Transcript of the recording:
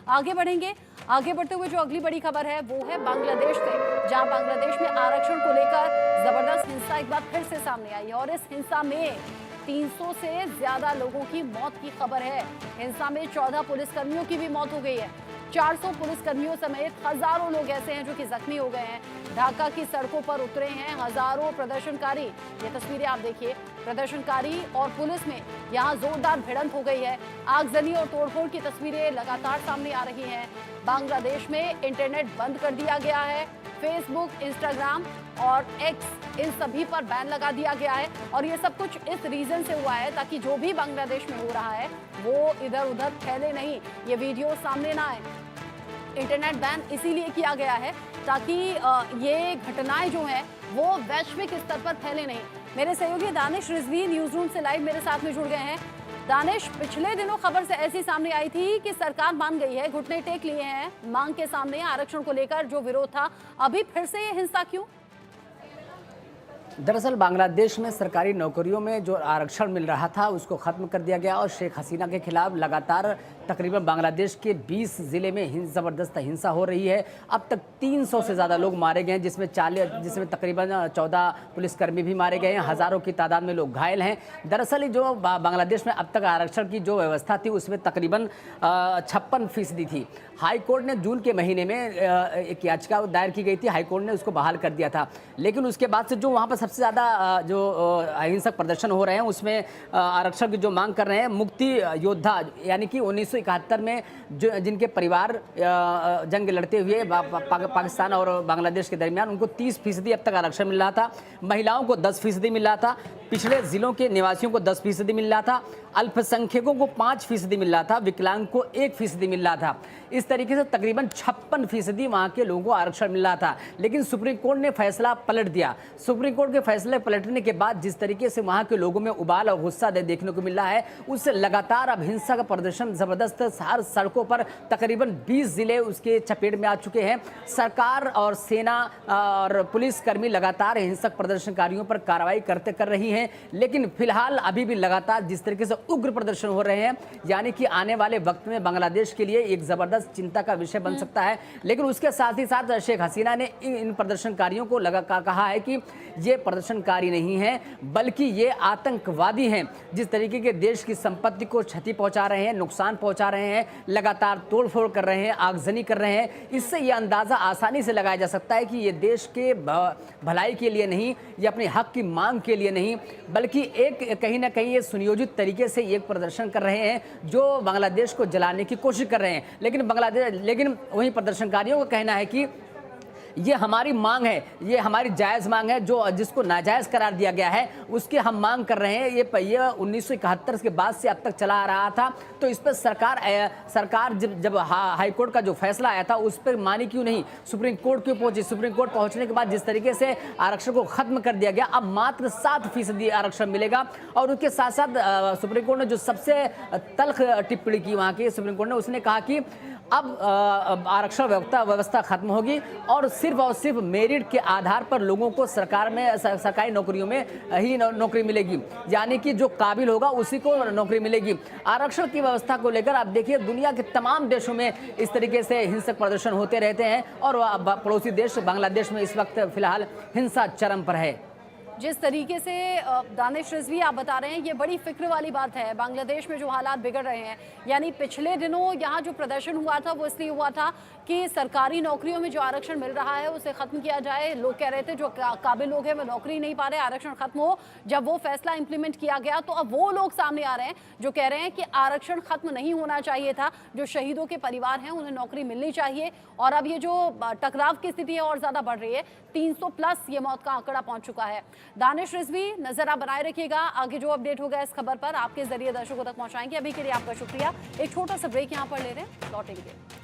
आगे बढ़ेंगे। आगे बढ़ते हुए जो अगली बड़ी खबर है वो है बांग्लादेश से, जहां बांग्लादेश में आरक्षण को लेकर जबरदस्त हिंसा एक बार फिर से सामने आई है और इस हिंसा में 300 से ज्यादा लोगों की मौत की खबर है। हिंसा में 14 पुलिसकर्मियों की भी मौत हो गई है। 400 पुलिसकर्मियों समेत हजारों लोग ऐसे हैं जो कि जख्मी हो गए हैं। ढाका की सड़कों पर उतरे हैं हजारों प्रदर्शनकारी। ये तस्वीरें आप देखिए, प्रदर्शनकारी और पुलिस में यहाँ जोरदार भिड़ंत हो गई है। आगजनी और तोड़फोड़ की तस्वीरें लगातार सामने आ रही हैं। बांग्लादेश में इंटरनेट बंद कर दिया गया है। फेसबुक, इंस्टाग्राम और एक्स, इन सभी पर बैन लगा दिया गया है और ये सब कुछ इस रीजन से हुआ है ताकि जो भी बांग्लादेश में हो रहा है वो इधर उधर फैले नहीं, ये वीडियो सामने ना आए। इंटरनेट बैन इसीलिए किया गया है ताकि ये घटनाएं जो हैं वो वैश्विक स्तर पर फैले नहीं। मेरे सहयोगी दानिश रिजवी न्यूज रूम से लाइव मेरे साथ में जुड़ गए हैं। दानिश, पिछले दिनों खबर से ऐसी सामने आई थी कि सरकार मान गई है, घुटने टेक लिए हैं मांग के सामने, आरक्षण को लेकर जो विरोध था। अभी फिर से ये हिंसा क्यों? दरअसल बांग्लादेश में सरकारी नौकरियों में जो आरक्षण मिल रहा था उसको ख़त्म कर दिया गया और शेख हसीना के खिलाफ लगातार तकरीबन बांग्लादेश के 20 ज़िले में ज़बरदस्त हिंसा हो रही है। अब तक 300 से ज़्यादा लोग मारे गए हैं, जिसमें तकरीबन 14 पुलिसकर्मी भी मारे गए हैं। हज़ारों की तादाद में लोग घायल हैं। दरअसल जो बांग्लादेश में अब तक आरक्षण की जो व्यवस्था थी उसमें तकरीबन 56% थी। हाई कोर्ट ने जून के महीने में एक याचिका दायर की गई थी, हाई कोर्ट ने उसको बहाल कर दिया था। लेकिन उसके बाद से जो वहाँ पर सबसे ज़्यादा जो अहिंसक प्रदर्शन हो रहे हैं उसमें आरक्षण की जो मांग कर रहे हैं मुक्ति योद्धा, यानी कि 1971 में जो जिनके परिवार जंग लड़ते हुए पाकिस्तान और बांग्लादेश के दरमियान, उनको 30% अब तक आरक्षण मिल रहा था। महिलाओं को 10% मिल रहा था। पिछड़े जिलों के निवासियों को 10% मिल रहा था। अल्पसंख्यकों को 5% मिल रहा था। विकलांग को 1% मिल रहा था। इस तरीके से तकरीबन 56% वहाँ के लोगों को आरक्षण मिल रहा था। लेकिन सुप्रीम कोर्ट ने फैसला पलट दिया। सुप्रीम कोर्ट के फैसले पलटने के बाद जिस तरीके से वहाँ के लोगों में उबाल और गुस्सा देखने को मिल रहा है, उससे लगातार अब हिंसा का प्रदर्शन जबरदस्त हर सड़कों पर तकरीबन 20 जिले उसके चपेट में आ चुके हैं। सरकार और सेना और पुलिसकर्मी लगातार हिंसक प्रदर्शनकारियों पर कार्रवाई कर रही हैं। लेकिन फिलहाल अभी भी लगातार जिस तरीके से उग्र प्रदर्शन हो रहे हैं, यानी कि आने वाले वक्त में बांग्लादेश के लिए एक जबरदस्त चिंता का विषय बन सकता है। लेकिन उसके साथ ही साथ शेख हसीना ने इन प्रदर्शनकारियों को कहा है कि ये प्रदर्शनकारी नहीं है बल्कि ये आतंकवादी हैं। जिस तरीके के देश की संपत्ति को क्षति पहुंचा रहे हैं, नुकसान पहुंचा रहे हैं, लगातार तोड़फोड़ कर रहे हैं, आगजनी कर रहे हैं, इससे यह अंदाजा आसानी से लगाया जा सकता है कि ये देश के भलाई के लिए नहीं, ये अपने हक की मांग के लिए नहीं, बल्कि एक कहीं ना कहीं ये सुनियोजित तरीके से एक प्रदर्शन कर रहे हैं जो बांग्लादेश को जलाने की कोशिश कर रहे हैं। लेकिन वहीं प्रदर्शनकारियों का कहना है कि ये हमारी मांग है, ये हमारी जायज़ मांग है, जो जिसको नाजायज़ करार दिया गया है उसकी हम मांग कर रहे हैं। ये 1971 के बाद से अब तक चला आ रहा था, तो इस पर सरकार जब हाई कोर्ट का जो फैसला आया था उस पर मानी क्यों नहीं, सुप्रीम कोर्ट क्यों पहुंची। सुप्रीम कोर्ट पहुंचने के बाद जिस तरीके से आरक्षण को खत्म कर दिया गया, अब मात्र 7% आरक्षण मिलेगा। और उसके साथ साथ सुप्रीम कोर्ट ने जो सबसे तल्ख टिप्पणी की वहाँ की सुप्रीम कोर्ट ने, उसने कहा कि अब आरक्षण व्यवस्था खत्म होगी और सिर्फ मेरिट के आधार पर लोगों को सरकारी नौकरियों में ही नौकरी मिलेगी, यानी कि जो काबिल होगा उसी को नौकरी मिलेगी। आरक्षण की व्यवस्था को लेकर आप देखिए दुनिया के तमाम देशों में इस तरीके से हिंसक प्रदर्शन होते रहते हैं और पड़ोसी देश बांग्लादेश में इस वक्त फिलहाल हिंसा चरम पर है। जिस तरीके से दानिश रिजवी आप बता रहे हैं, ये बड़ी फिक्र वाली बात है। बांग्लादेश में जो हालात बिगड़ रहे हैं, यानी पिछले दिनों यहाँ जो प्रदर्शन हुआ था वो इसलिए हुआ था कि सरकारी नौकरियों में जो आरक्षण मिल रहा है उसे खत्म किया जाए। लोग कह रहे थे जो काबिल लोग हैं वो नौकरी नहीं पा रहे, आरक्षण खत्म हो। जब वो फैसला इंप्लीमेंट किया गया तो अब वो लोग सामने आ रहे हैं जो कह रहे हैं कि आरक्षण खत्म नहीं होना चाहिए था, जो शहीदों के परिवार हैं उन्हें नौकरी मिलनी चाहिए। और अब ये जो टकराव की स्थिति है और ज्यादा बढ़ रही है, 300+ ये मौत का आंकड़ा पहुंच चुका है। दानिश रिजवी, नजर आप बनाए रखिएगा, आगे जो अपडेट होगा इस खबर पर आपके जरिए दर्शकों तक पहुंचाएंगे। अभी के लिए आपका शुक्रिया। एक छोटा सा ब्रेक यहाँ पर ले रहे हैं, लौटेंगे।